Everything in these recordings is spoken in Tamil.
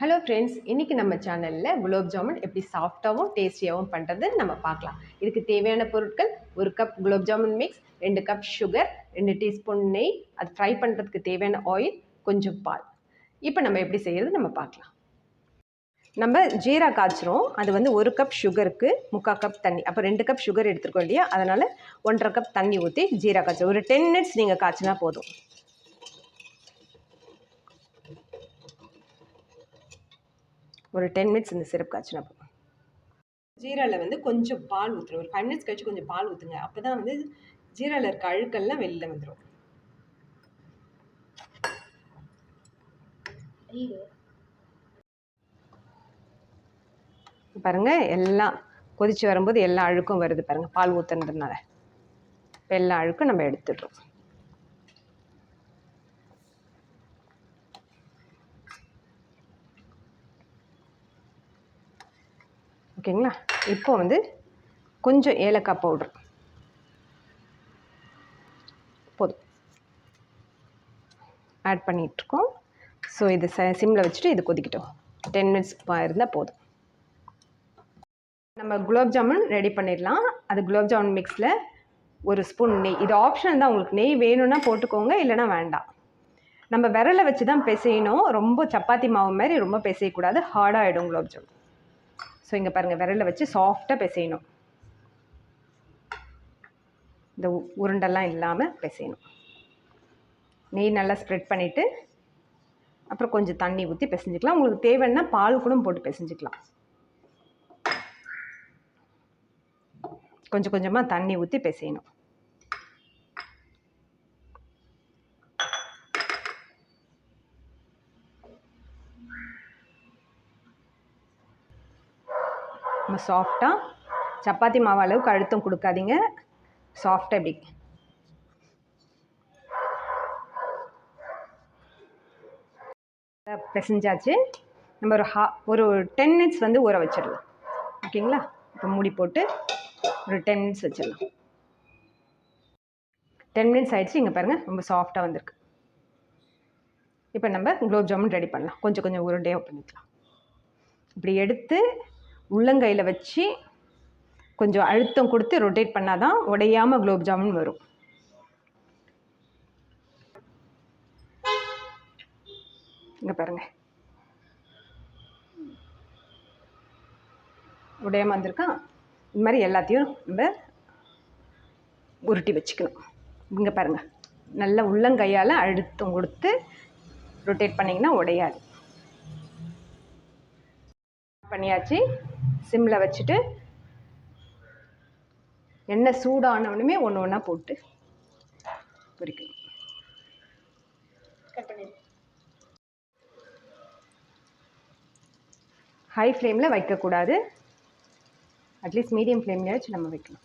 ஹலோ ஃப்ரெண்ட்ஸ், இன்றைக்கி நம்ம சேனலில் குலோப் ஜாமுன் எப்படி சாஃப்டாகவும் டேஸ்டியாகவும் பண்ணுறது நம்ம பார்க்கலாம். இதுக்கு தேவையான பொருட்கள்: 1 cup gulab jamun mix, 2 cup sugar, 2 teaspoon நெய், அது ஃப்ரை பண்ணுறதுக்கு தேவையான ஆயில், கொஞ்சம் பால். இப்போ நம்ம எப்படி செய்கிறது நம்ம பார்க்கலாம். நம்ம ஜீரா காய்ச்சிரும். அது வந்து 1 கப் சுகருக்கு 3/4 கப் தண்ணி. அப்போ 2 கப் சுகர் எடுத்துருக்கோம் இல்லையா, அதனால் 1.5 கப் தண்ணி ஊற்றி ஜீரா காய்ச்சி ஒரு 10 மினிட்ஸ் நீங்கள் காய்ச்சினா போதும். ஒரு 10 மினிட்ஸ் இந்த சிரப் காய்ச்சினா போதும். ஜீராவில் வந்து கொஞ்சம் பால் ஊற்றுறோம். ஒரு 5 மினிட்ஸ் கழிச்சு கொஞ்சம் பால் ஊற்றுங்க. அப்போ தான் வந்து ஜீராவில் இருக்க அழுக்கெல்லாம் வெளியில் வந்துடும். பாருங்கள், எல்லாம் கொதிச்சு வரும்போது எல்லா அழுக்கும் வருது பாருங்கள், பால் ஊற்றுனதுனால. இப்போ எல்லா அழுக்கும் நம்ம எடுத்துடுறோம். ஓகேங்களா? இப்போ வந்து கொஞ்சம் ஏலக்காய் பவுடர் போதும் ஆட் பண்ணிகிட்ருக்கோம். ஸோ இது சிம்மில் வச்சுட்டு இது கொதிக்கிட்டோம். 10 மினிட்ஸ் இருந்தால் போதும். நம்ம குலோப் ஜாமுன் ரெடி பண்ணிடலாம். அது குலோப் ஜாமுன் மிக்ஸில் 1 ஸ்பூன் நெய். இது ஆப்ஷன் தான், உங்களுக்கு நெய் வேணும்னா போட்டுக்கோங்க, இல்லைனா வேண்டாம். நம்ம விரலை வச்சு தான் பிசையணும். ரொம்ப சப்பாத்தி மாவு மாதிரி ரொம்ப பிசையக்கூடாது, ஹார்டாகிடும் குலோப் ஜாமுன். ஸோ இங்கே பாருங்கள், விரலை வச்சு சாஃப்டாக பிசையணும். இந்த உருண்டெல்லாம் இல்லாமல் பிசையணும். நெய் நல்லா ஸ்ப்ரெட் பண்ணிவிட்டு அப்புறம் கொஞ்சம் தண்ணி ஊற்றி பிசைஞ்சிக்கலாம். உங்களுக்கு தேவைன்னா பால் கூட போட்டு பிசைஞ்சிக்கலாம். கொஞ்சம் கொஞ்சமாக தண்ணி ஊற்றி பிசையணும். நம்ம சாஃப்டாக சப்பாத்தி மாவு அளவுக்கு அழுத்தம் கொடுக்காதீங்க. சாஃப்டாக எப்படி பிசைஞ்சாச்சு. நம்ம ஒரு 10 மினிட்ஸ் வந்து ஊற வச்சிடலாம். ஓகேங்களா? இப்போ மூடி போட்டு ஒரு 10 மினிட்ஸ் வச்சிடலாம். 10 மினிட்ஸ் ஆகிடுச்சு. இங்கே பாருங்கள், ரொம்ப சாஃப்டாக வந்திருக்கு. இப்போ நம்ம குலோப் ஜாமுன் ரெடி பண்ணலாம். கொஞ்சம் கொஞ்சம் உருண்டையாக பண்ணிக்கலாம். இப்படி எடுத்து உள்ளங்கையில் வச்சு கொஞ்சம் அழுத்தம் கொடுத்து ரொட்டேட் பண்ணால் தான் உடையாமல் குலோப் ஜாமுன் வரும். இங்கே பாருங்கள், உடையாமல் வந்திருக்கா? இந்த மாதிரி எல்லாத்தையும் நம்ம உருட்டி வச்சுக்கணும். இங்கே பாருங்கள், நல்லா உள்ளங்கையால் அழுத்தம் கொடுத்து ரொட்டேட் பண்ணிங்கன்னா உடையாது. பண்ணியாச்சு. சிம்மில் வச்சுட்டு எண்ணெய் சூடானவுடனே ஒன்று ஒன்றா போட்டு பொரிக்கணும். ஹை ஃப்ளேமில் வைக்கக்கூடாது, அட்லீஸ்ட் மீடியம் ஃப்ளேம்லேயாச்சும் நம்ம வைக்கணும்.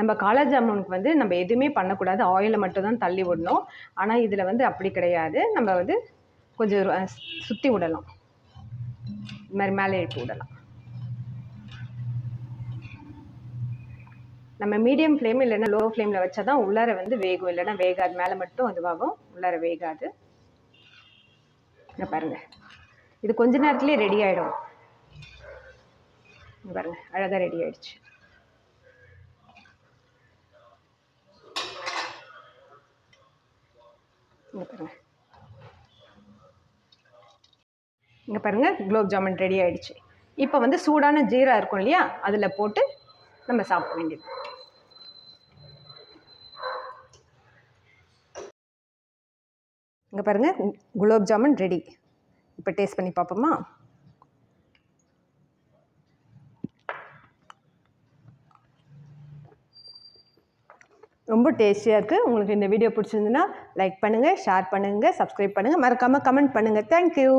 நம்ம காலா ஜாமுனுக்கு வந்து நம்ம எதுவுமே பண்ணக்கூடாது, ஆயிலை மட்டும் தான் தள்ளி விடணும். ஆனால் இதில் வந்து அப்படி கிடையாது. நம்ம வந்து கொஞ்சம் சுற்றி விடலாம், இது மாதிரி மேலே எழுப்பி விடலாம். நம்ம மீடியம் ஃப்ளேம் இல்லைன்னா லோ ஃப்ளேமில் வச்சா தான் உள்ளார வந்து வேகும், இல்லைன்னா வேகாது. மேலே மட்டும் அதுவாகும், உள்ளார வேகாது. இங்கே பாருங்கள், இது கொஞ்ச நேரத்துலேயே ரெடி ஆகிடும். பாருங்கள், அழகாக ரெடி ஆகிடுச்சு. இங்கே பாருங்கள், குலோப் ஜாமுன் ரெடி ஆகிடுச்சு. இப்போ வந்து சூடான ஜீரா இருக்கும் இல்லையா, அதில் போட்டு நம்ம சாப்பிட வேண்டியது. இங்கே பாருங்கள், குலோப் ஜாமுன் ரெடி. இப்போ டேஸ்ட் பண்ணி பார்ப்போமா? ரொம்ப டேஸ்டியாக இருக்குது. உங்களுக்கு இந்த வீடியோ பிடிச்சிருந்துன்னா லைக் பண்ணுங்கள், ஷேர் பண்ணுங்கள், சப்ஸ்கிரைப் பண்ணுங்கள், மறக்காமல் கமெண்ட் பண்ணுங்கள். தேங்க்யூ.